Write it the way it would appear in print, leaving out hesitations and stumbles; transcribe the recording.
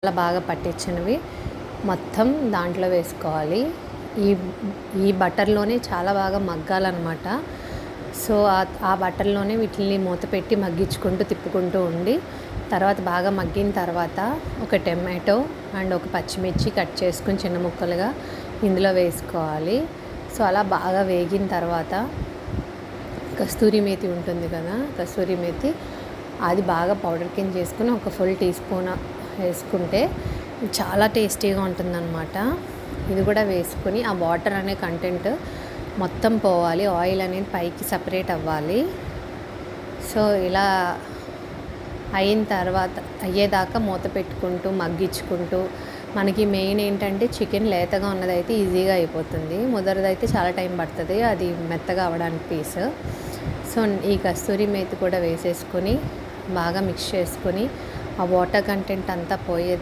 చాలా బాగా పట్టించినవి మొత్తం దాంట్లో వేసుకోవాలి. ఈ ఈ బటర్‌లోనే చాలా బాగా మగ్గాలనమాట. సో, ఆ బటర్‌లోనే వీటిల్ని మూత పెట్టి మగ్గించుకుంటూ, తిప్పుకుంటూ ఉండి, తర్వాత బాగా మగ్గిన తర్వాత ఒక టమాటో అండ్ ఒక పచ్చిమిర్చి కట్ చేసుకొని చిన్న ముక్కలుగా ఇందులో వేసుకోవాలి. సో, అలా బాగా వేగిన తర్వాత కస్తూరి మేతి ఉంటుంది కదా! కస్తూరి మేతి అది బాగా పౌడర్ కింద చేసుకొని ఒక ఫుల్ టీ స్పూన్ వేసుకుంటే చాలా టేస్టీగా ఉంటుందన్నమాట. ఇది కూడా వేసుకొని ఆ వాటర్ అనే కంటెంట్ మొత్తం పోవాలి. ఆయిల్ అనేది పైకి సపరేట్ అవ్వాలి. సో, ఇలా అయిన తర్వాత అయ్యేదాకా మూత పెట్టుకుంటూ మగ్గించుకుంటూ మనకి మెయిన్ ఏంటంటే చికెన్ లేతగా ఉన్నదైతే ఈజీగా అయిపోతుంది. ముదరదైతే చాలా టైం పడుతుంది అది మెత్తగా అవ్వడానికి పీస్. సో, ఈ కస్తూరి మేతి కూడా వేసేసుకొని బాగా మిక్స్ చేసుకొని ఆ వాటర్ కంటెంట్ అంతా పోయేదాకా